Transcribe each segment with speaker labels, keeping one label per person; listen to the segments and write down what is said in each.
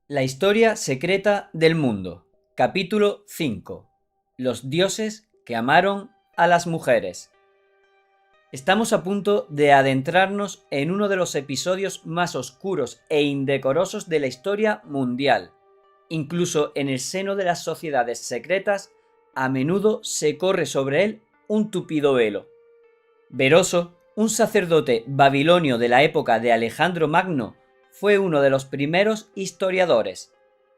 Speaker 1: La historia secreta del mundo. Capítulo 5. Los dioses que amaron a las mujeres. Estamos a punto de adentrarnos en uno de los episodios más oscuros e indecorosos de la historia mundial. Incluso en el seno de las sociedades secretas, a menudo se corre sobre él un tupido velo. Beroso, un sacerdote babilonio de la época de Alejandro Magno, fue uno de los primeros historiadores.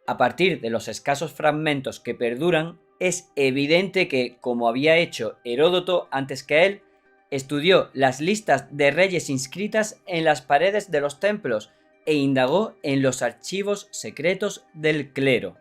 Speaker 1: A partir de los escasos fragmentos que perduran, es evidente que, como había hecho Heródoto antes que él, estudió las listas de reyes inscritas en las paredes de los templos e indagó en los archivos secretos del clero.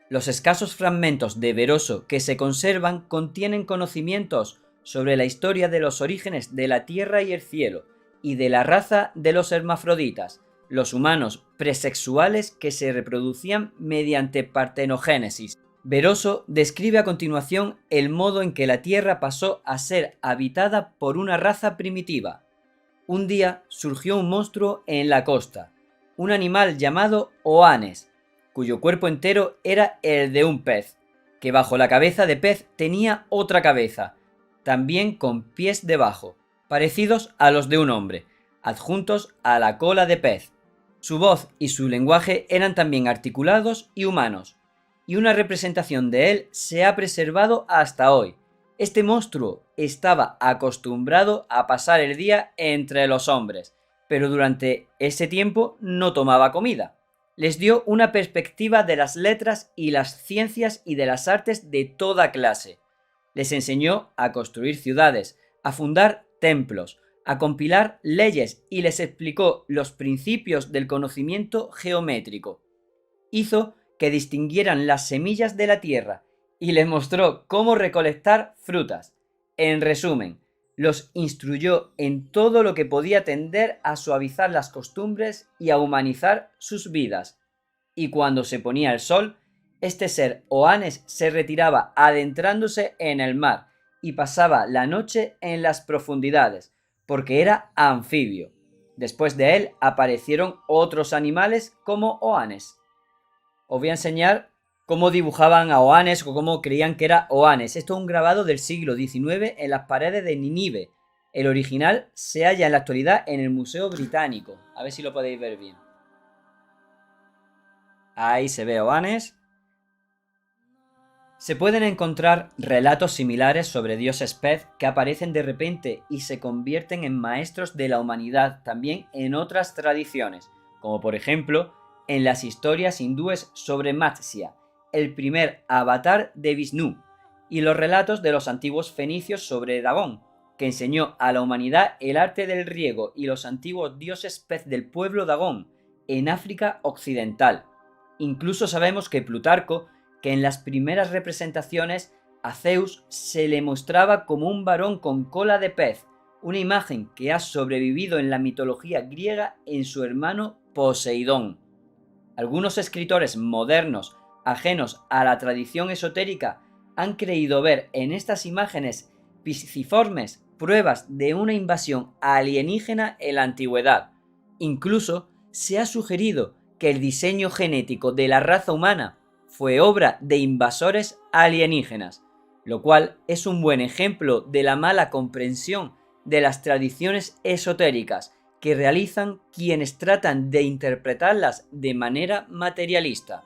Speaker 1: Los escasos fragmentos de Beroso que se conservan contienen conocimientos sobre la historia de los orígenes de la tierra y el cielo, y de la raza de los hermafroditas, los humanos presexuales que se reproducían mediante partenogénesis. Beroso describe a continuación el modo en que la tierra pasó a ser habitada por una raza primitiva. Un día surgió un monstruo en la costa, un animal llamado Oanes, cuyo cuerpo entero era el de un pez, que bajo la cabeza de pez tenía otra cabeza, también con pies debajo, parecidos a los de un hombre, adjuntos a la cola de pez. Su voz y su lenguaje eran también articulados y humanos, y una representación de él se ha preservado hasta hoy. Este monstruo estaba acostumbrado a pasar el día entre los hombres, pero durante ese tiempo no tomaba comida. Les dio una perspectiva de las letras y las ciencias y de las artes de toda clase. Les enseñó a construir ciudades, a fundar templos, a compilar leyes y les explicó los principios del conocimiento geométrico. Hizo que distinguieran las semillas de la tierra y les mostró cómo recolectar frutas. En resumen, los instruyó en todo lo que podía tender a suavizar las costumbres y a humanizar sus vidas. Y cuando se ponía el sol, este ser Oanes se retiraba adentrándose en el mar y pasaba la noche en las profundidades, porque era anfibio. Después de él aparecieron otros animales como Oanes. Os voy a enseñar cómo dibujaban a Oanes o cómo creían que era Oanes. Esto es un grabado del siglo XIX en las paredes de Nínive. El original se halla en la actualidad en el Museo Británico. A ver si lo podéis ver bien. Ahí se ve Oanes. Se pueden encontrar relatos similares sobre dioses pez que aparecen de repente y se convierten en maestros de la humanidad también en otras tradiciones, como por ejemplo en las historias hindúes sobre Matsya, el primer avatar de Vishnu, y los relatos de los antiguos fenicios sobre Dagón, que enseñó a la humanidad el arte del riego, y los antiguos dioses pez del pueblo Dagón en África Occidental. Incluso sabemos que Plutarco, que en las primeras representaciones a Zeus se le mostraba como un varón con cola de pez, una imagen que ha sobrevivido en la mitología griega en su hermano Poseidón. Algunos escritores modernos, ajenos a la tradición esotérica, han creído ver en estas imágenes pisciformes pruebas de una invasión alienígena en la antigüedad. Incluso se ha sugerido que el diseño genético de la raza humana fue obra de invasores alienígenas, lo cual es un buen ejemplo de la mala comprensión de las tradiciones esotéricas que realizan quienes tratan de interpretarlas de manera materialista.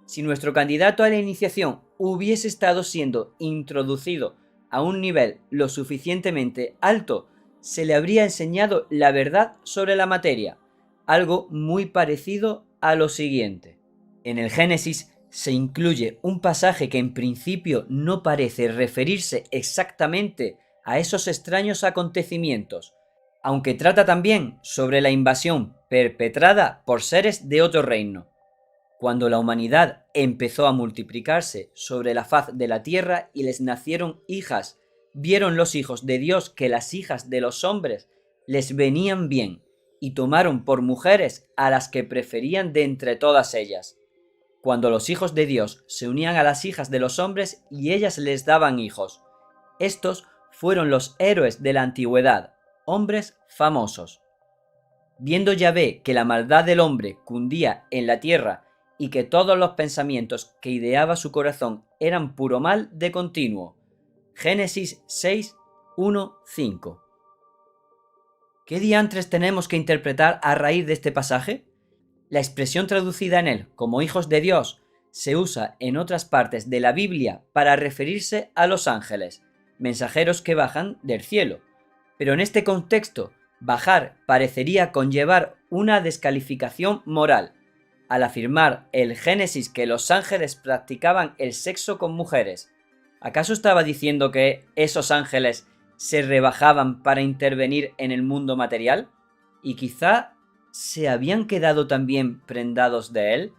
Speaker 1: Si nuestro candidato a la iniciación hubiese estado siendo introducido a un nivel lo suficientemente alto, se le habría enseñado la verdad sobre la materia, algo muy parecido a lo siguiente. En el Génesis se incluye un pasaje que en principio no parece referirse exactamente a esos extraños acontecimientos, aunque trata también sobre la invasión perpetrada por seres de otro reino. Cuando la humanidad empezó a multiplicarse sobre la faz de la tierra y les nacieron hijas, vieron los hijos de Dios que las hijas de los hombres les venían bien, y tomaron por mujeres a las que preferían de entre todas ellas. Cuando los hijos de Dios se unían a las hijas de los hombres y ellas les daban hijos. Estos fueron los héroes de la antigüedad, hombres famosos. Viendo Yahvé que la maldad del hombre cundía en la tierra y que todos los pensamientos que ideaba su corazón eran puro mal de continuo. Génesis 6, 1, 5. ¿Qué diantres tenemos que interpretar a raíz de este pasaje? La expresión traducida en él como hijos de Dios se usa en otras partes de la Biblia para referirse a los ángeles, mensajeros que bajan del cielo. Pero en este contexto, bajar parecería conllevar una descalificación moral, al afirmar el Génesis que los ángeles practicaban el sexo con mujeres. ¿Acaso estaba diciendo que esos ángeles se rebajaban para intervenir en el mundo material? ¿Y quizá se habían quedado también prendados de él?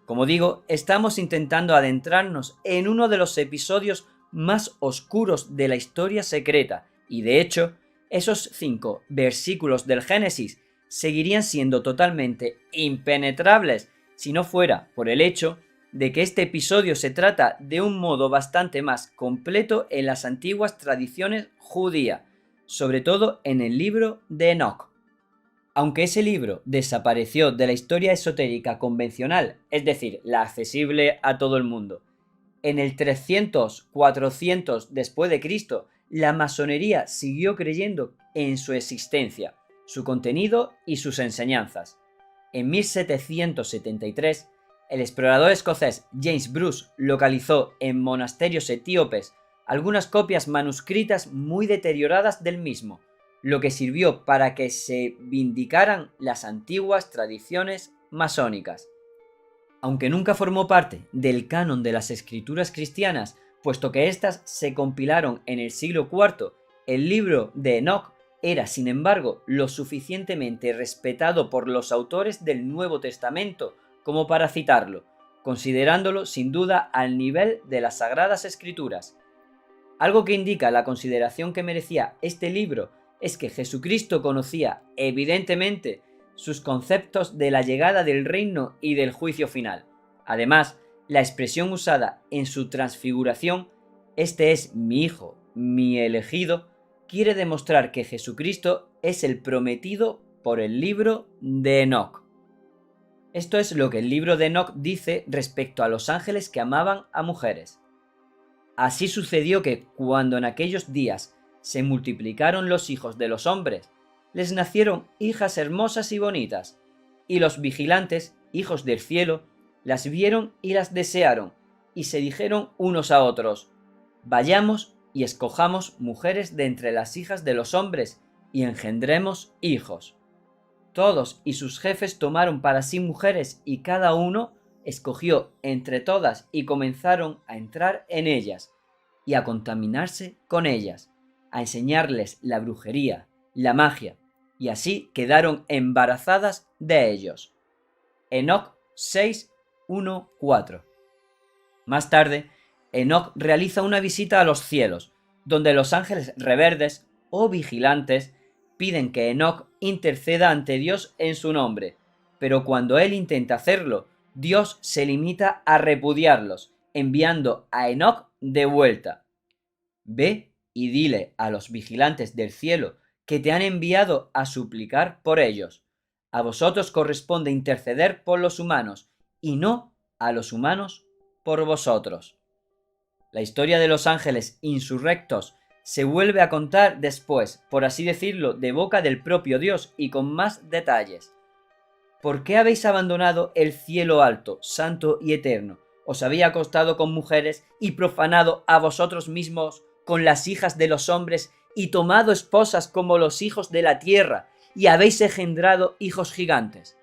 Speaker 1: Como digo, estamos intentando adentrarnos en uno de los episodios más oscuros de la historia secreta, y de hecho, esos 5 versículos del Génesis seguirían siendo totalmente impenetrables si no fuera por el hecho de que este episodio se trata de un modo bastante más completo en las antiguas tradiciones judías, sobre todo en el libro de Enoc. Aunque ese libro desapareció de la historia esotérica convencional, es decir, la accesible a todo el mundo, en el 300-400 después de Cristo, la masonería siguió creyendo en su existencia, su contenido y sus enseñanzas. En 1773, el explorador escocés James Bruce localizó en monasterios etíopes algunas copias manuscritas muy deterioradas del mismo, lo que sirvió para que se vindicaran las antiguas tradiciones masónicas. Aunque nunca formó parte del canon de las escrituras cristianas, puesto que éstas se compilaron en el siglo IV, el libro de Enoc era, sin embargo, lo suficientemente respetado por los autores del Nuevo Testamento como para citarlo, considerándolo sin duda al nivel de las Sagradas Escrituras. Algo que indica la consideración que merecía este libro es que Jesucristo conocía, evidentemente, sus conceptos de la llegada del reino y del juicio final. Además, la expresión usada en su transfiguración, este es mi hijo, mi elegido, quiere demostrar que Jesucristo es el prometido por el libro de Enoc. Esto es lo que el libro de Enoc dice respecto a los ángeles que amaban a mujeres. Así sucedió que cuando en aquellos días se multiplicaron los hijos de los hombres, les nacieron hijas hermosas y bonitas, y los vigilantes, hijos del cielo, las vieron y las desearon, y se dijeron unos a otros: vayamos y escojamos mujeres de entre las hijas de los hombres, y engendremos hijos. Todos y sus jefes tomaron para sí mujeres, y cada uno escogió entre todas, y comenzaron a entrar en ellas, y a contaminarse con ellas, a enseñarles la brujería, la magia, y así quedaron embarazadas de ellos. Enoc 6, 1, 4. Más tarde, Enoc realiza una visita a los cielos, donde los ángeles reverdes o vigilantes piden que Enoc interceda ante Dios en su nombre, pero cuando él intenta hacerlo, Dios se limita a repudiarlos, enviando a Enoc de vuelta. Ve y dile a los vigilantes del cielo que te han enviado a suplicar por ellos. A vosotros corresponde interceder por los humanos, y no a los humanos por vosotros. La historia de los ángeles insurrectos se vuelve a contar después, por así decirlo, de boca del propio Dios y con más detalles. ¿Por qué habéis abandonado el cielo alto, santo y eterno? Os había acostado con mujeres y profanado a vosotros mismos con las hijas de los hombres y tomado esposas como los hijos de la tierra, y habéis engendrado hijos gigantes.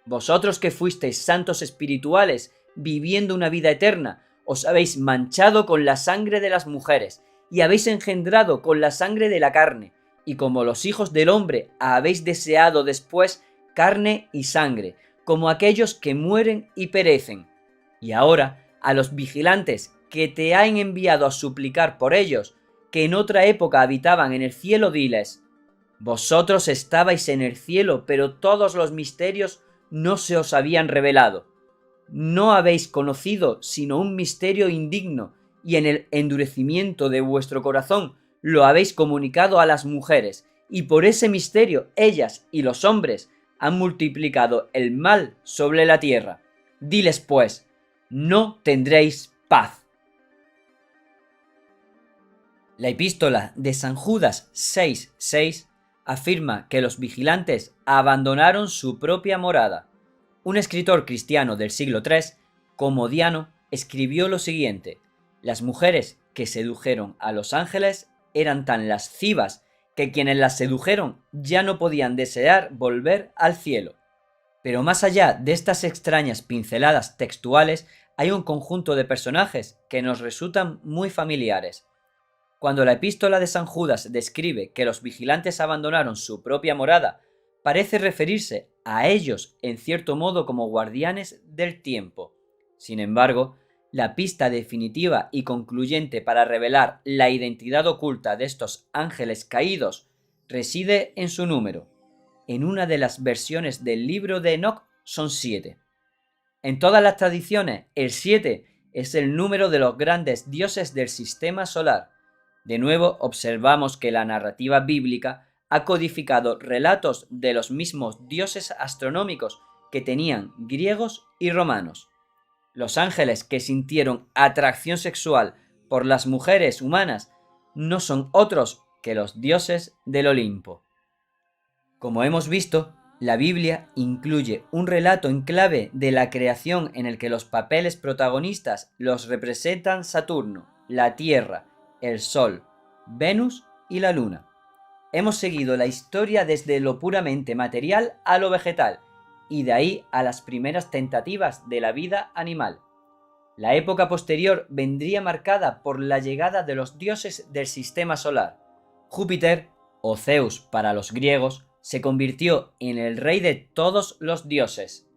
Speaker 1: Vosotros que fuisteis santos espirituales, viviendo una vida eterna, os habéis manchado con la sangre de las mujeres, y habéis engendrado con la sangre de la carne, y como los hijos del hombre habéis deseado después carne y sangre, como aquellos que mueren y perecen. Y ahora, a los vigilantes que te han enviado a suplicar por ellos, que en otra época habitaban en el cielo, diles: vosotros estabais en el cielo, pero todos los misterios no se os habían revelado. No habéis conocido sino un misterio indigno, y en el endurecimiento de vuestro corazón lo habéis comunicado a las mujeres, y por ese misterio ellas y los hombres han multiplicado el mal sobre la tierra. Diles pues, no tendréis paz. La epístola de San Judas 6:6 afirma que los vigilantes abandonaron su propia morada. Un escritor cristiano del siglo III, Comodiano, escribió lo siguiente: las mujeres que sedujeron a los ángeles eran tan lascivas que quienes las sedujeron ya no podían desear volver al cielo. Pero más allá de estas extrañas pinceladas textuales, hay un conjunto de personajes que nos resultan muy familiares. Cuando la epístola de San Judas describe que los vigilantes abandonaron su propia morada, parece referirse a ellos en cierto modo como guardianes del tiempo. Sin embargo, la pista definitiva y concluyente para revelar la identidad oculta de estos ángeles caídos reside en su número. En una de las versiones del libro de Enoc son 7. En todas las tradiciones, el 7 es el número de los grandes dioses del sistema solar. De nuevo, observamos que la narrativa bíblica ha codificado relatos de los mismos dioses astronómicos que tenían griegos y romanos. Los ángeles que sintieron atracción sexual por las mujeres humanas no son otros que los dioses del Olimpo. Como hemos visto, la Biblia incluye un relato en clave de la creación en el que los papeles protagonistas los representan Saturno, la Tierra, el Sol, Venus y la Luna. Hemos seguido la historia desde lo puramente material a lo vegetal, y de ahí a las primeras tentativas de la vida animal. La época posterior vendría marcada por la llegada de los dioses del sistema solar. Júpiter, o Zeus para los griegos, se convirtió en el rey de todos los dioses.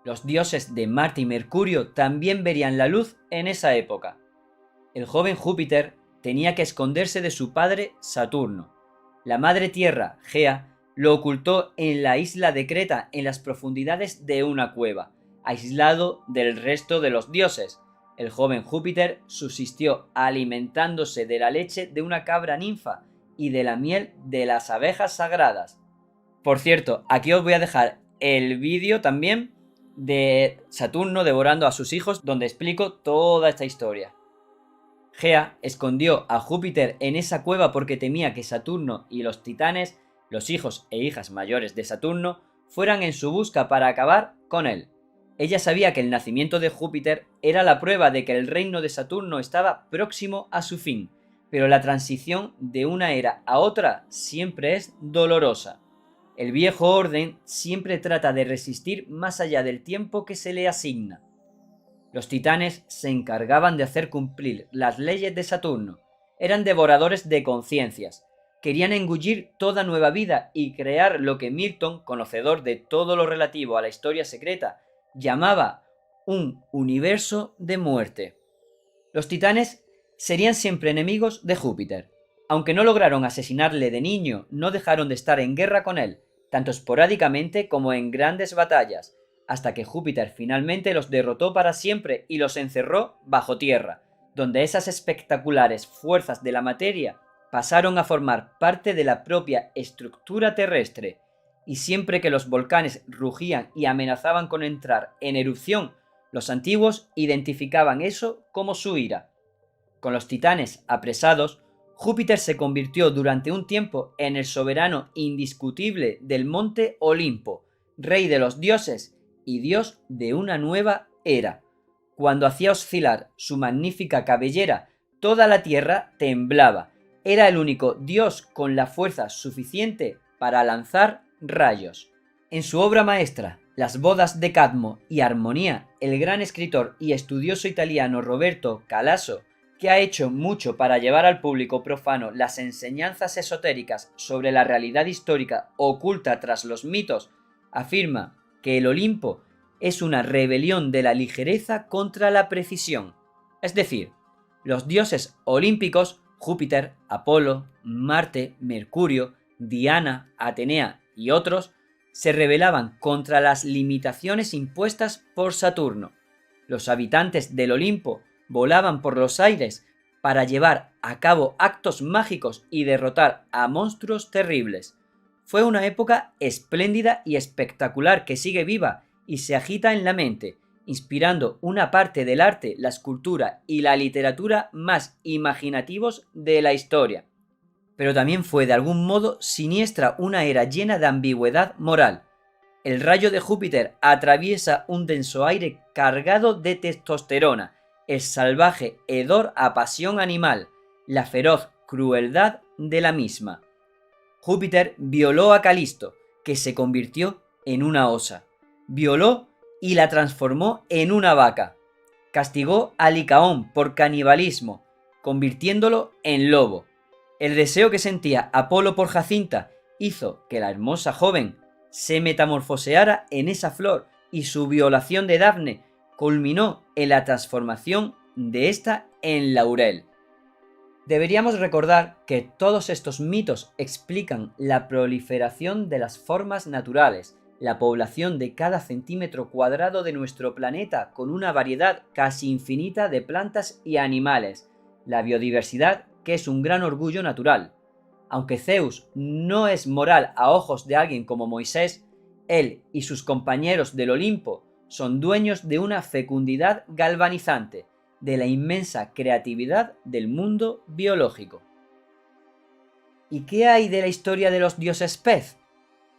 Speaker 1: Los dioses de Marte y Mercurio también verían la luz en esa época. El joven Júpiter tenía que esconderse de su padre Saturno. La madre tierra, Gea, lo ocultó en la isla de Creta en las profundidades de una cueva, aislado del resto de los dioses. El joven Júpiter subsistió alimentándose de la leche de una cabra ninfa y de la miel de las abejas sagradas. Por cierto, aquí os voy a dejar el vídeo también de Saturno devorando a sus hijos, donde explico toda esta historia. Gea escondió a Júpiter en esa cueva porque temía que Saturno y los titanes, los hijos e hijas mayores de Saturno, fueran en su busca para acabar con él. Ella sabía que el nacimiento de Júpiter era la prueba de que el reino de Saturno estaba próximo a su fin, pero la transición de una era a otra siempre es dolorosa. El viejo orden siempre trata de resistir más allá del tiempo que se le asigna. Los titanes se encargaban de hacer cumplir las leyes de Saturno. Eran devoradores de conciencias. Querían engullir toda nueva vida y crear lo que Milton, conocedor de todo lo relativo a la historia secreta, llamaba un universo de muerte. Los titanes serían siempre enemigos de Júpiter. Aunque no lograron asesinarle de niño, no dejaron de estar en guerra con él, tanto esporádicamente como en grandes batallas, hasta que Júpiter finalmente los derrotó para siempre y los encerró bajo tierra, donde esas espectaculares fuerzas de la materia pasaron a formar parte de la propia estructura terrestre, y siempre que los volcanes rugían y amenazaban con entrar en erupción, los antiguos identificaban eso como su ira. Con los titanes apresados, Júpiter se convirtió durante un tiempo en el soberano indiscutible del monte Olimpo, rey de los dioses y dios de una nueva era. Cuando hacía oscilar su magnífica cabellera, toda la tierra temblaba. Era el único dios con la fuerza suficiente para lanzar rayos. En su obra maestra, Las bodas de Cadmo y Armonía, el gran escritor y estudioso italiano Roberto Calasso, que ha hecho mucho para llevar al público profano las enseñanzas esotéricas sobre la realidad histórica oculta tras los mitos, afirma que el Olimpo es una rebelión de la ligereza contra la precisión. Es decir, los dioses olímpicos, Júpiter, Apolo, Marte, Mercurio, Diana, Atenea y otros, se rebelaban contra las limitaciones impuestas por Saturno. Los habitantes del Olimpo volaban por los aires para llevar a cabo actos mágicos y derrotar a monstruos terribles. fue una época espléndida y espectacular que sigue viva y se agita en la mente, inspirando una parte del arte, la escultura y la literatura más imaginativos de la historia. Pero también fue de algún modo siniestra una era llena de ambigüedad moral. El rayo de Júpiter atraviesa un denso aire cargado de testosterona, el salvaje hedor a pasión animal, la feroz crueldad de la misma. Júpiter violó a Calisto, que se convirtió en una osa. Violó y la transformó en una vaca. Castigó a Licaón por canibalismo, convirtiéndolo en lobo. El deseo que sentía Apolo por Jacinta hizo que la hermosa joven se metamorfoseara en esa flor y su violación de Dafne culminó en la transformación de esta en laurel. Deberíamos recordar que todos estos mitos explican la proliferación de las formas naturales, la población de cada centímetro cuadrado de nuestro planeta con una variedad casi infinita de plantas y animales, la biodiversidad que es un gran orgullo natural. Aunque Zeus no es moral a ojos de alguien como Moisés, él y sus compañeros del Olimpo son dueños de una fecundidad galvanizante, de la inmensa creatividad del mundo biológico. ¿Y qué hay de la historia de los dioses pez?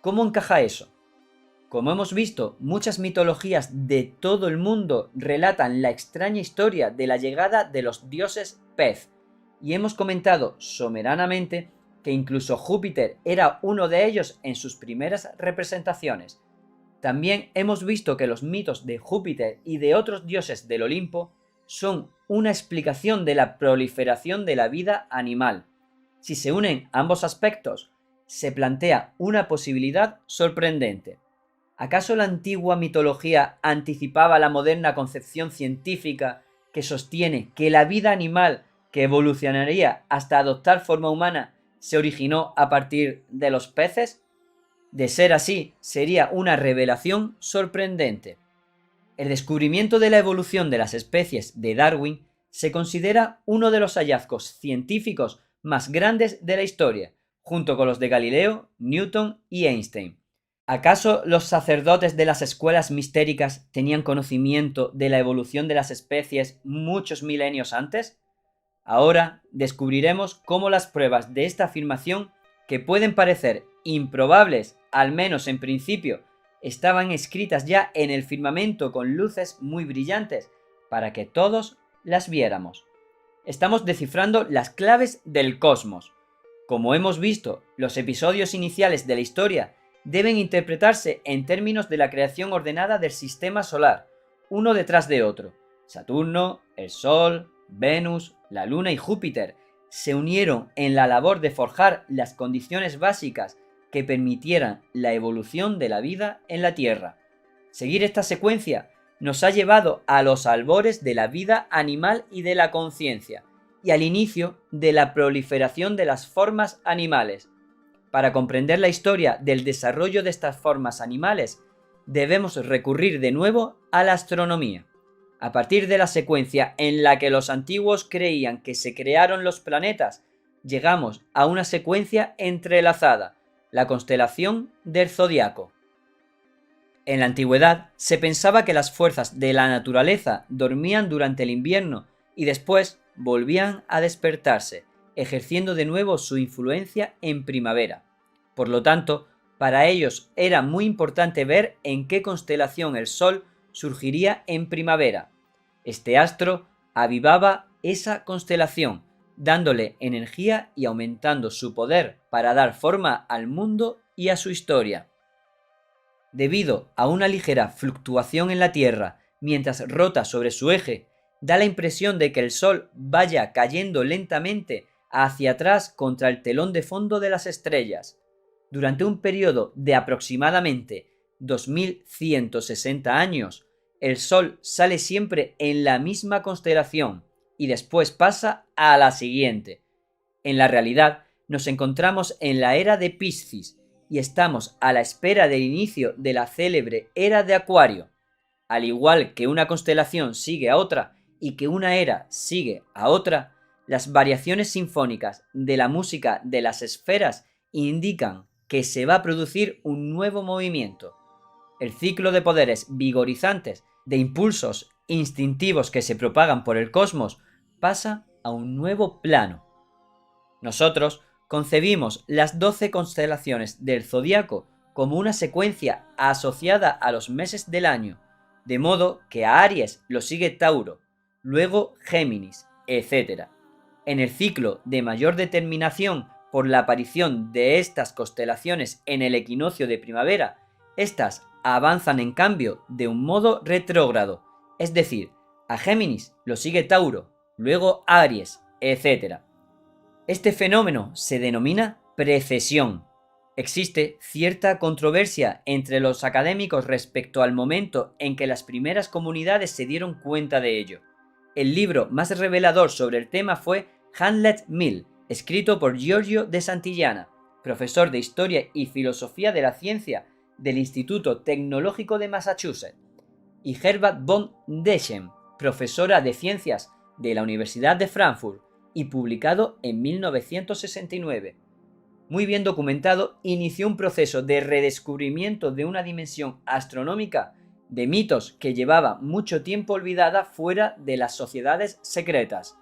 Speaker 1: ¿Cómo encaja eso? Como hemos visto, muchas mitologías de todo el mundo relatan la extraña historia de la llegada de los dioses pez, y hemos comentado someranamente que incluso Júpiter era uno de ellos en sus primeras representaciones. También hemos visto que los mitos de Júpiter y de otros dioses del Olimpo son una explicación de la proliferación de la vida animal. Si se unen ambos aspectos, se plantea una posibilidad sorprendente. ¿Acaso la antigua mitología anticipaba la moderna concepción científica que sostiene que la vida animal que evolucionaría hasta adoptar forma humana se originó a partir de los peces? De ser así, sería una revelación sorprendente. El descubrimiento de la evolución de las especies de Darwin se considera uno de los hallazgos científicos más grandes de la historia, junto con los de Galileo, Newton y Einstein. ¿Acaso los sacerdotes de las escuelas mistéricas tenían conocimiento de la evolución de las especies muchos milenios antes? Ahora descubriremos cómo las pruebas de esta afirmación, que pueden parecer improbables, al menos en principio, estaban escritas ya en el firmamento con luces muy brillantes, para que todos las viéramos. Estamos descifrando las claves del cosmos. Como hemos visto, los episodios iniciales de la historia deben interpretarse en términos de la creación ordenada del sistema solar, uno detrás de otro. Saturno, el Sol, Venus, la Luna y Júpiter se unieron en la labor de forjar las condiciones básicas que permitieran la evolución de la vida en la Tierra. Seguir esta secuencia nos ha llevado a los albores de la vida animal y de la conciencia, y al inicio de la proliferación de las formas animales. Para comprender la historia del desarrollo de estas formas animales, debemos recurrir de nuevo a la astronomía. A partir de la secuencia en la que los antiguos creían que se crearon los planetas, llegamos a una secuencia entrelazada, la constelación del zodiaco. En la antigüedad se pensaba que las fuerzas de la naturaleza dormían durante el invierno y después volvían a despertarse, ejerciendo de nuevo su influencia en primavera. Por lo tanto, para ellos era muy importante ver en qué constelación el Sol surgiría en primavera. Este astro avivaba esa constelación, dándole energía y aumentando su poder para dar forma al mundo y a su historia. Debido a una ligera fluctuación en la Tierra mientras rota sobre su eje, da la impresión de que el Sol vaya cayendo lentamente hacia atrás contra el telón de fondo de las estrellas. Durante un periodo de aproximadamente 2160 años, el Sol sale siempre en la misma constelación y después pasa a la siguiente. En la realidad, nos encontramos en la era de Piscis y estamos a la espera del inicio de la célebre era de Acuario. Al igual que una constelación sigue a otra y que una era sigue a otra, las variaciones sinfónicas de la música de las esferas indican que se va a producir un nuevo movimiento. El ciclo de poderes vigorizantes, de impulsos instintivos que se propagan por el cosmos, pasa a un nuevo plano. Nosotros concebimos las 12 constelaciones del zodiaco como una secuencia asociada a los meses del año, de modo que a Aries lo sigue Tauro, luego Géminis, etc. En el ciclo de mayor determinación por la aparición de estas constelaciones en el equinoccio de primavera, estas avanzan en cambio de un modo retrógrado, es decir, a Géminis lo sigue Tauro, luego Aries, etc. Este fenómeno se denomina precesión. Existe cierta controversia entre los académicos respecto al momento en que las primeras comunidades se dieron cuenta de ello. El libro más revelador sobre el tema fue Hamlet Mill, escrito por Giorgio de Santillana, profesor de Historia y Filosofía de la Ciencia del Instituto Tecnológico de Massachusetts, y Herbert von Deschen, profesora de Ciencias de la Universidad de Frankfurt, y publicado en 1969. Muy bien documentado, inició un proceso de redescubrimiento de una dimensión astronómica de mitos que llevaba mucho tiempo olvidada fuera de las sociedades secretas.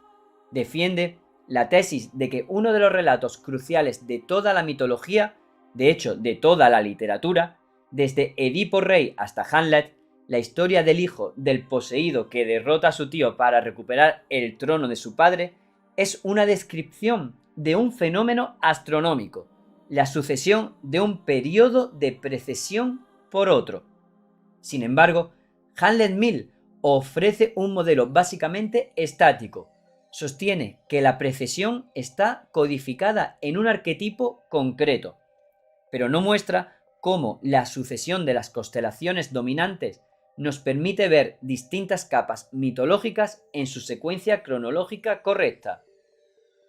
Speaker 1: Defiende la tesis de que uno de los relatos cruciales de toda la mitología, de hecho de toda la literatura, desde Edipo Rey hasta Hamlet, la historia del hijo del poseído que derrota a su tío para recuperar el trono de su padre, es una descripción de un fenómeno astronómico, la sucesión de un periodo de precesión por otro. Sin embargo, Hamlet Mill ofrece un modelo básicamente estático. Sostiene que la precesión está codificada en un arquetipo concreto, pero no muestra cómo la sucesión de las constelaciones dominantes nos permite ver distintas capas mitológicas en su secuencia cronológica correcta.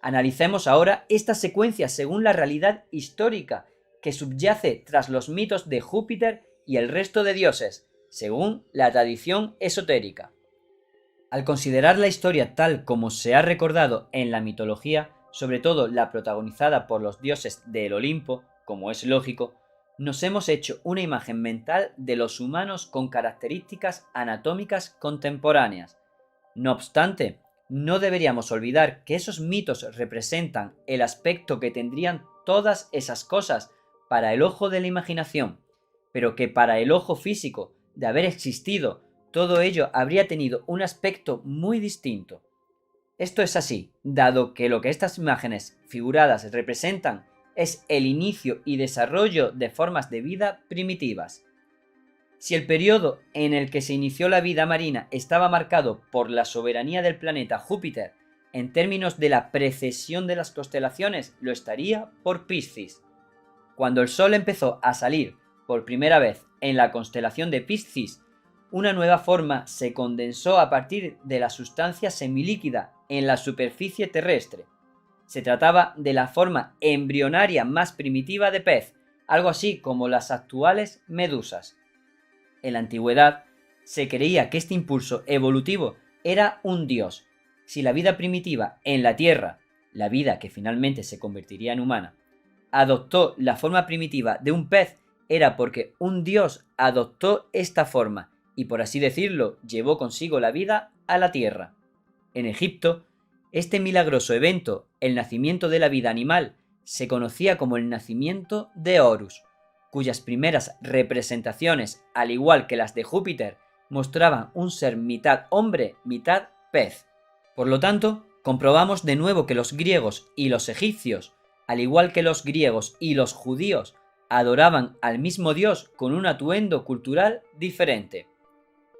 Speaker 1: Analicemos ahora esta secuencia según la realidad histórica que subyace tras los mitos de Júpiter y el resto de dioses, según la tradición esotérica. Al considerar la historia tal como se ha recordado en la mitología, sobre todo la protagonizada por los dioses del Olimpo, como es lógico, nos hemos hecho una imagen mental de los humanos con características anatómicas contemporáneas. No obstante, no deberíamos olvidar que esos mitos representan el aspecto que tendrían todas esas cosas para el ojo de la imaginación, pero que para el ojo físico, de haber existido, todo ello habría tenido un aspecto muy distinto. Esto es así, dado que lo que estas imágenes figuradas representan es el inicio y desarrollo de formas de vida primitivas. Si el periodo en el que se inició la vida marina estaba marcado por la soberanía del planeta Júpiter, en términos de la precesión de las constelaciones, lo estaría por Piscis. Cuando el Sol empezó a salir por primera vez en la constelación de Piscis, una nueva forma se condensó a partir de la sustancia semilíquida en la superficie terrestre. Se trataba de la forma embrionaria más primitiva de pez, algo así como las actuales medusas. En la antigüedad, se creía que este impulso evolutivo era un dios. Si la vida primitiva en la Tierra, la vida que finalmente se convertiría en humana, adoptó la forma primitiva de un pez, era porque un dios adoptó esta forma y, por así decirlo, llevó consigo la vida a la Tierra. En Egipto, este milagroso evento, el nacimiento de la vida animal, se conocía como el nacimiento de Horus, cuyas primeras representaciones, al igual que las de Júpiter, mostraban un ser mitad hombre, mitad pez. Por lo tanto, comprobamos de nuevo que los griegos y los egipcios, al igual que los griegos y los judíos, adoraban al mismo dios con un atuendo cultural diferente.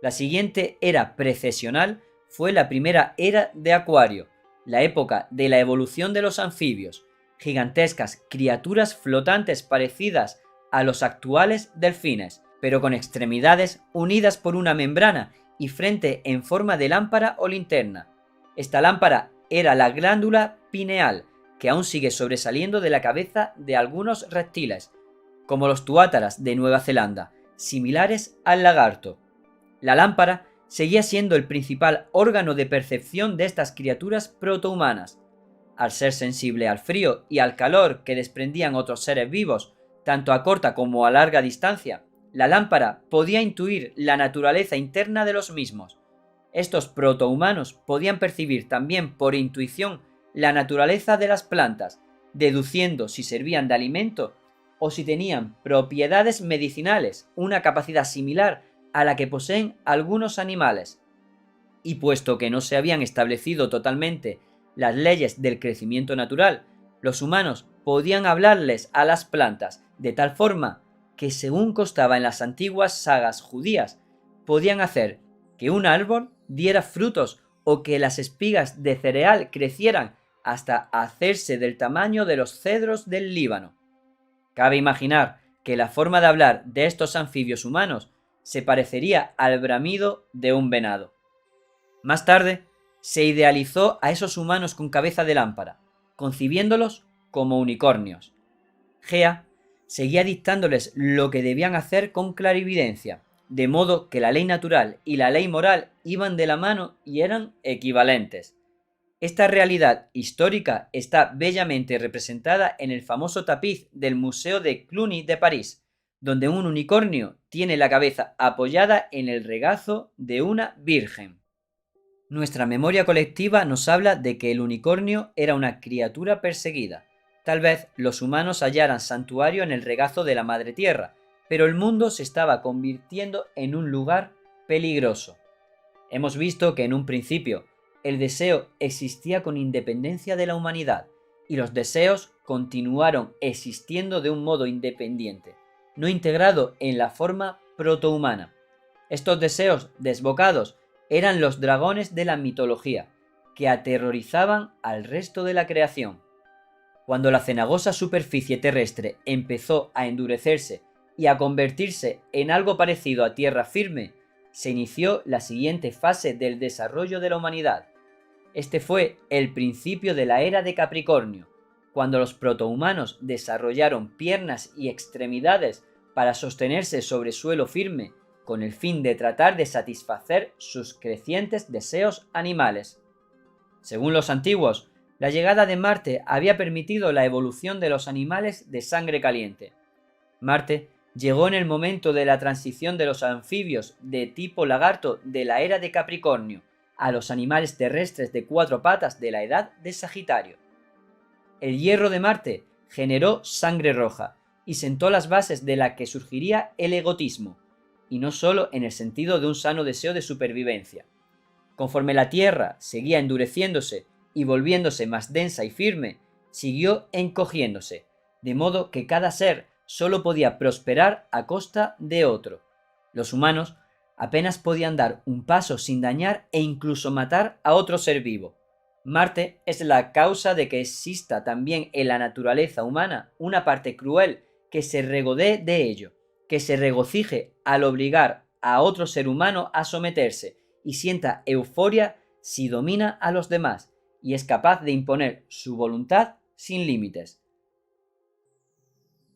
Speaker 1: La siguiente era precesional fue la primera era de Acuario, la época de la evolución de los anfibios, gigantescas criaturas flotantes parecidas a los actuales delfines, pero con extremidades unidas por una membrana y frente en forma de lámpara o linterna. Esta lámpara era la glándula pineal, que aún sigue sobresaliendo de la cabeza de algunos reptiles, como los tuátaras de Nueva Zelanda, similares al lagarto. La lámpara seguía siendo el principal órgano de percepción de estas criaturas protohumanas. Al ser sensible al frío y al calor que desprendían otros seres vivos, tanto a corta como a larga distancia, la lámpara podía intuir la naturaleza interna de los mismos. Estos protohumanos podían percibir también por intuición la naturaleza de las plantas, deduciendo si servían de alimento o si tenían propiedades medicinales, una capacidad similar a la que poseen algunos animales. Y puesto que no se habían establecido totalmente las leyes del crecimiento natural, los humanos podían hablarles a las plantas de tal forma que, según constaba en las antiguas sagas judías, podían hacer que un árbol diera frutos o que las espigas de cereal crecieran hasta hacerse del tamaño de los cedros del Líbano. Cabe imaginar que la forma de hablar de estos anfibios humanos se parecería al bramido de un venado. Más tarde, se idealizó a esos humanos con cabeza de lámpara, concibiéndolos como unicornios. Gea seguía dictándoles lo que debían hacer con clarividencia, de modo que la ley natural y la ley moral iban de la mano y eran equivalentes. Esta realidad histórica está bellamente representada en el famoso tapiz del Museo de Cluny de París, donde un unicornio tiene la cabeza apoyada en el regazo de una virgen. Nuestra memoria colectiva nos habla de que el unicornio era una criatura perseguida. Tal vez los humanos hallaran santuario en el regazo de la Madre Tierra, pero el mundo se estaba convirtiendo en un lugar peligroso. Hemos visto que en un principio el deseo existía con independencia de la humanidad, y los deseos continuaron existiendo de un modo independiente, no integrado en la forma protohumana. Estos deseos desbocados eran los dragones de la mitología, que aterrorizaban al resto de la creación. Cuando la cenagosa superficie terrestre empezó a endurecerse y a convertirse en algo parecido a tierra firme, se inició la siguiente fase del desarrollo de la humanidad. Este fue el principio de la era de Capricornio, cuando los protohumanos desarrollaron piernas y extremidades para sostenerse sobre suelo firme, con el fin de tratar de satisfacer sus crecientes deseos animales. Según los antiguos, la llegada de Marte había permitido la evolución de los animales de sangre caliente. Marte llegó en el momento de la transición de los anfibios de tipo lagarto de la era de Capricornio a los animales terrestres de 4 patas de la edad de Sagitario. El hierro de Marte generó sangre roja y sentó las bases de la que surgiría el egotismo, y no solo en el sentido de un sano deseo de supervivencia. Conforme la Tierra seguía endureciéndose y volviéndose más densa y firme, siguió encogiéndose, de modo que cada ser solo podía prosperar a costa de otro. Los humanos apenas podían dar un paso sin dañar e incluso matar a otro ser vivo. Marte es la causa de que exista también en la naturaleza humana una parte cruel que se regodee de ello, que se regocije al obligar a otro ser humano a someterse y sienta euforia si domina a los demás y es capaz de imponer su voluntad sin límites.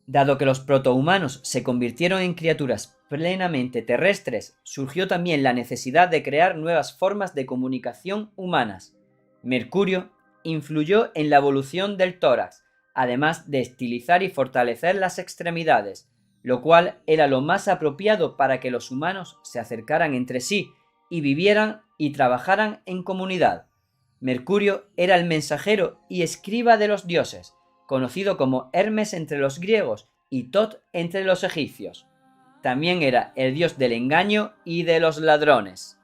Speaker 1: Dado que los protohumanos se convirtieron en criaturas plenamente terrestres, surgió también la necesidad de crear nuevas formas de comunicación humanas. Mercurio influyó en la evolución del tórax, además de estilizar y fortalecer las extremidades, lo cual era lo más apropiado para que los humanos se acercaran entre sí y vivieran y trabajaran en comunidad. Mercurio era el mensajero y escriba de los dioses, conocido como Hermes entre los griegos y Tot entre los egipcios. También era el dios del engaño y de los ladrones.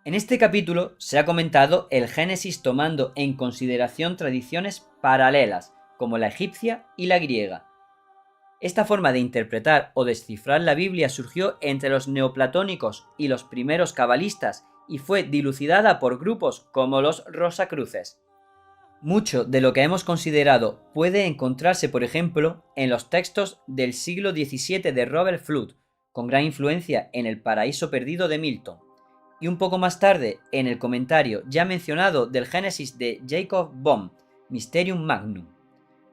Speaker 1: En este capítulo se ha comentado el Génesis tomando en consideración tradiciones paralelas, como la egipcia y la griega. Esta forma de interpretar o descifrar la Biblia surgió entre los neoplatónicos y los primeros cabalistas y fue dilucidada por grupos como los Rosacruces. Mucho de lo que hemos considerado puede encontrarse, por ejemplo, en los textos del siglo XVII de Robert Fludd, con gran influencia en El Paraíso Perdido de Milton, y un poco más tarde en el comentario ya mencionado del Génesis de Jacob Bohm, Mysterium Magnum.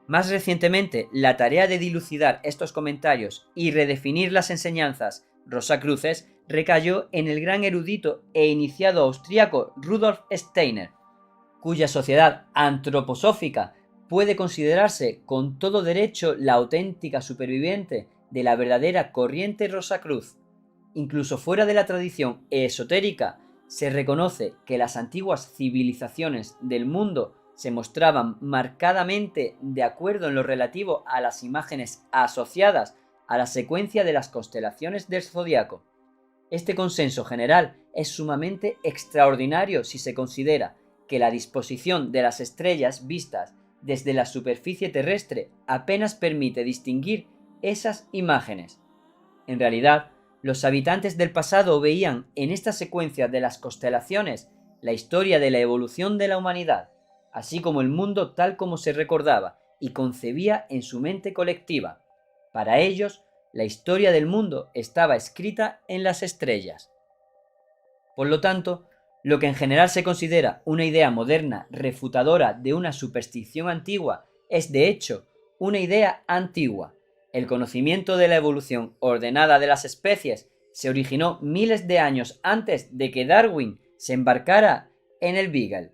Speaker 1: Más recientemente, la tarea de dilucidar estos comentarios y redefinir las enseñanzas Rosacruces recayó en el gran erudito e iniciado austríaco Rudolf Steiner, cuya sociedad antroposófica puede considerarse con todo derecho la auténtica superviviente de la verdadera corriente Rosacruz. Incluso fuera de la tradición esotérica, se reconoce que las antiguas civilizaciones del mundo se mostraban marcadamente de acuerdo en lo relativo a las imágenes asociadas a la secuencia de las constelaciones del zodiaco. Este consenso general es sumamente extraordinario si se considera que la disposición de las estrellas vistas desde la superficie terrestre apenas permite distinguir esas imágenes. En realidad, los habitantes del pasado veían en esta secuencia de las constelaciones la historia de la evolución de la humanidad, así como el mundo tal como se recordaba y concebía en su mente colectiva. Para ellos, la historia del mundo estaba escrita en las estrellas. Por lo tanto, lo que en general se considera una idea moderna refutadora de una superstición antigua es de hecho una idea antigua. El conocimiento de la evolución ordenada de las especies se originó miles de años antes de que Darwin se embarcara en el Beagle.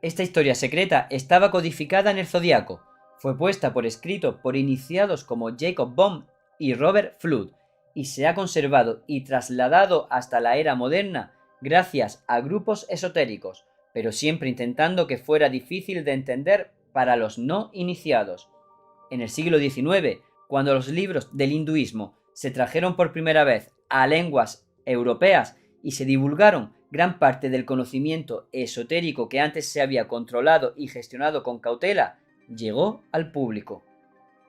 Speaker 1: Esta historia secreta estaba codificada en el zodiaco, fue puesta por escrito por iniciados como Jacob Bohm y Robert Flood, y se ha conservado y trasladado hasta la era moderna gracias a grupos esotéricos, pero siempre intentando que fuera difícil de entender para los no iniciados. En el siglo XIX, cuando los libros del hinduismo se trajeron por primera vez a lenguas europeas y se divulgaron gran parte del conocimiento esotérico que antes se había controlado y gestionado con cautela, llegó al público.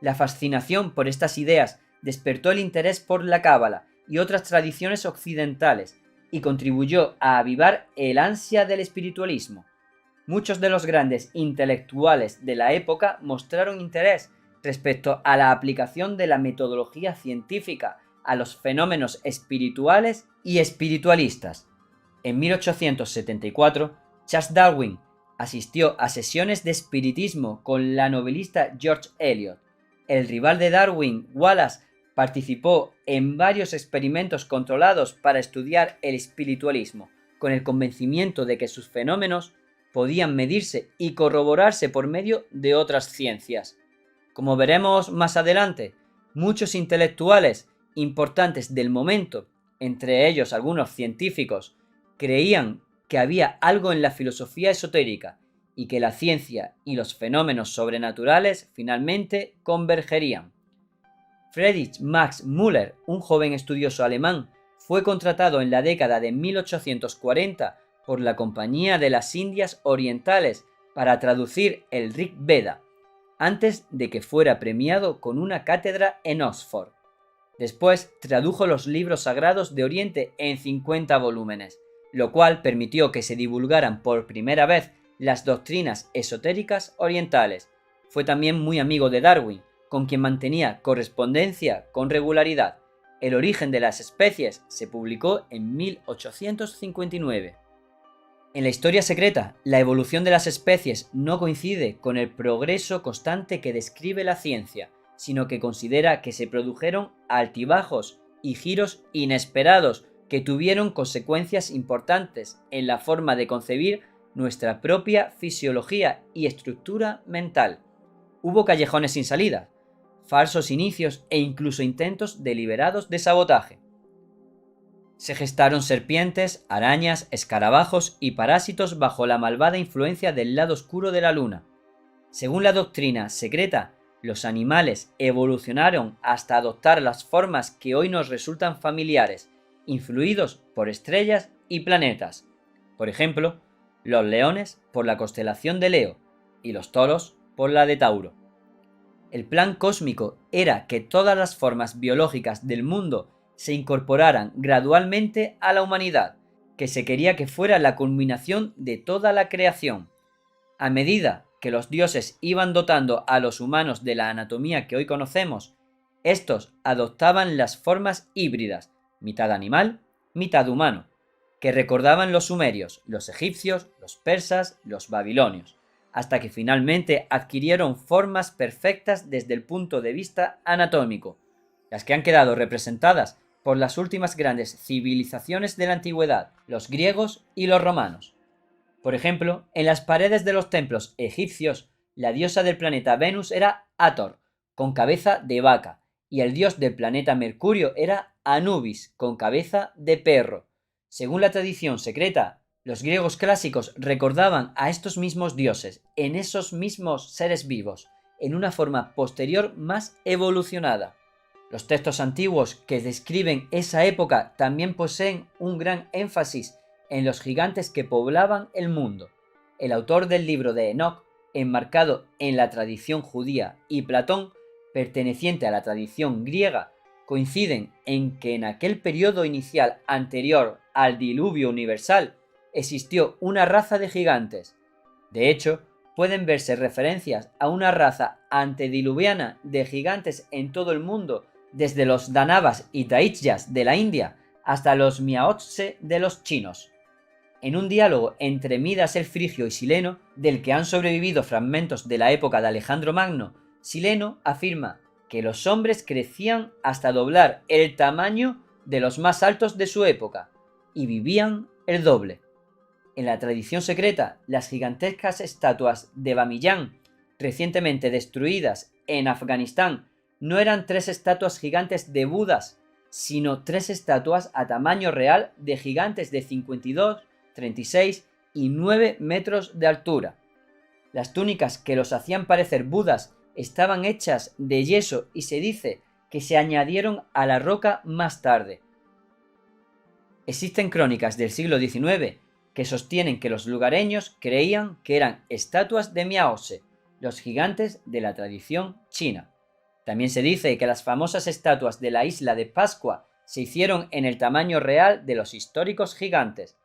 Speaker 1: La fascinación por estas ideas despertó el interés por la cábala y otras tradiciones occidentales y contribuyó a avivar el ansia del espiritualismo. Muchos de los grandes intelectuales de la época mostraron interés respecto a la aplicación de la metodología científica a los fenómenos espirituales y espiritualistas. En 1874, Charles Darwin asistió a sesiones de espiritismo con la novelista George Eliot. El rival de Darwin, Wallace, participó en varios experimentos controlados para estudiar el espiritualismo, con el convencimiento de que sus fenómenos podían medirse y corroborarse por medio de otras ciencias. Como veremos más adelante, muchos intelectuales importantes del momento, entre ellos algunos científicos, creían que había algo en la filosofía esotérica y que la ciencia y los fenómenos sobrenaturales finalmente convergerían. Friedrich Max Müller, un joven estudioso alemán, fue contratado en la década de 1840 por la Compañía de las Indias Orientales para traducir el Rig Veda, antes de que fuera premiado con una cátedra en Oxford. Después tradujo los libros sagrados de Oriente en 50 volúmenes, lo cual permitió que se divulgaran por primera vez las doctrinas esotéricas orientales. Fue también muy amigo de Darwin, con quien mantenía correspondencia con regularidad. El origen de las especies se publicó en 1859. En la historia secreta, la evolución de las especies no coincide con el progreso constante que describe la ciencia, sino que considera que se produjeron altibajos y giros inesperados que tuvieron consecuencias importantes en la forma de concebir nuestra propia fisiología y estructura mental. Hubo callejones sin salida, falsos inicios e incluso intentos deliberados de sabotaje. Se gestaron serpientes, arañas, escarabajos y parásitos bajo la malvada influencia del lado oscuro de la luna. Según la doctrina secreta, los animales evolucionaron hasta adoptar las formas que hoy nos resultan familiares, influidos por estrellas y planetas. Por ejemplo, los leones por la constelación de Leo y los toros por la de Tauro. El plan cósmico era que todas las formas biológicas del mundo se incorporaran gradualmente a la humanidad, que se quería que fuera la culminación de toda la creación. A medida que los dioses iban dotando a los humanos de la anatomía que hoy conocemos, estos adoptaban las formas híbridas, mitad animal, mitad humano, que recordaban los sumerios, los egipcios, los persas, los babilonios, hasta que finalmente adquirieron formas perfectas desde el punto de vista anatómico, las que han quedado representadas por las últimas grandes civilizaciones de la antigüedad, los griegos y los romanos. Por ejemplo, en las paredes de los templos egipcios, La diosa del planeta Venus era Hathor, con cabeza de vaca, y el dios del planeta Mercurio era Anubis, con cabeza de perro. Según la tradición secreta, los griegos clásicos recordaban a estos mismos dioses en esos mismos seres vivos, en una forma posterior más evolucionada. Los textos antiguos que describen esa época también poseen un gran énfasis en los gigantes que poblaban el mundo. El autor del libro de Enoc, enmarcado en la tradición judía, y Platón, perteneciente a la tradición griega, coinciden en que en aquel periodo inicial anterior al diluvio universal existió una raza de gigantes. De hecho, pueden verse referencias a una raza antediluviana de gigantes en todo el mundo, desde los Danavas y Taitsyas de la India hasta los Miaotse de los chinos. En un diálogo entre Midas el Frigio y Sileno, del que han sobrevivido fragmentos de la época de Alejandro Magno, Sileno afirma que los hombres crecían hasta doblar el tamaño de los más altos de su época y vivían el doble. En la tradición secreta, las gigantescas estatuas de Bamiyan, recientemente destruidas en Afganistán, no eran 3 estatuas gigantes de Budas, sino 3 estatuas a tamaño real de gigantes de 52, 36 y 9 metros de altura. Las túnicas que los hacían parecer Budas estaban hechas de yeso y se dice que se añadieron a la roca más tarde. Existen crónicas del siglo XIX que sostienen que los lugareños creían que eran estatuas de Miaose, los gigantes de la tradición china. También se dice que las famosas estatuas de la isla de Pascua se hicieron en el tamaño real de los históricos gigantes.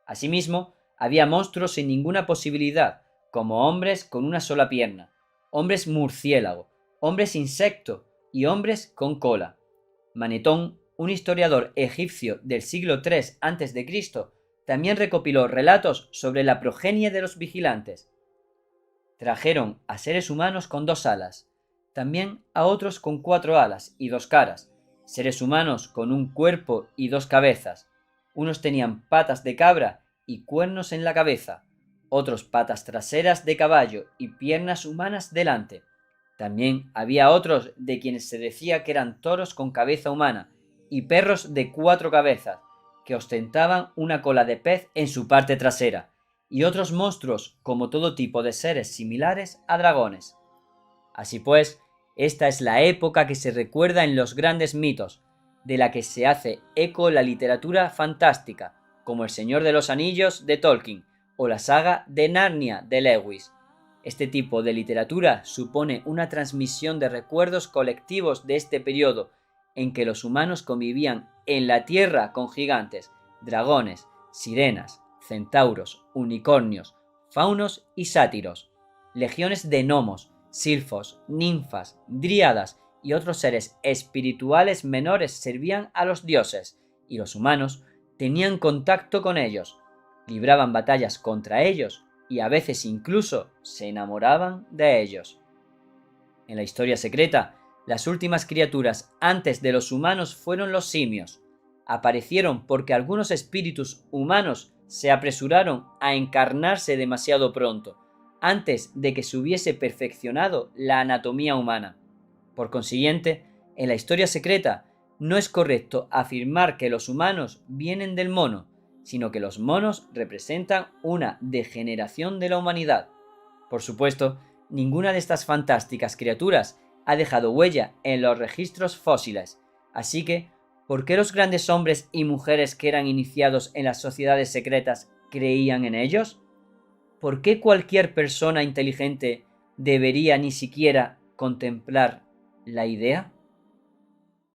Speaker 1: Asimismo, había monstruos sin ninguna posibilidad, como hombres con una sola pierna, hombres murciélago, hombres insecto y hombres con cola. Manetón, un historiador egipcio del siglo III a.C., también recopiló relatos sobre la progenie de los vigilantes. Trajeron a seres humanos con 2 alas, también a otros con 4 alas y 2 caras, seres humanos con un cuerpo y 2 cabezas. Unos tenían patas de cabra y cuernos en la cabeza, otros patas traseras de caballo y piernas humanas delante. También había otros de quienes se decía que eran toros con cabeza humana y perros de 4 cabezas, que ostentaban una cola de pez en su parte trasera, y otros monstruos como todo tipo de seres similares a dragones. Así pues, esta es la época que se recuerda en los grandes mitos, de la que se hace eco la literatura fantástica, como El Señor de los Anillos de Tolkien o la saga de Narnia de Lewis. Este tipo de literatura supone una transmisión de recuerdos colectivos de este periodo en que los humanos convivían en la tierra con gigantes, dragones, sirenas, centauros, unicornios, faunos y sátiros, legiones de gnomos, silfos, ninfas, dríadas y otros seres espirituales menores servían a los dioses, y los humanos tenían contacto con ellos, libraban batallas contra ellos y a veces incluso se enamoraban de ellos. En la historia secreta, las últimas criaturas antes de los humanos fueron los simios. Aparecieron porque algunos espíritus humanos se apresuraron a encarnarse demasiado pronto, antes de que se hubiese perfeccionado la anatomía humana. Por consiguiente, en la historia secreta no es correcto afirmar que los humanos vienen del mono, sino que los monos representan una degeneración de la humanidad. Por supuesto, ninguna de estas fantásticas criaturas ha dejado huella en los registros fósiles, así que, ¿por qué los grandes hombres y mujeres que eran iniciados en las sociedades secretas creían en ellos? ¿Por qué cualquier persona inteligente debería ni siquiera contemplar la idea?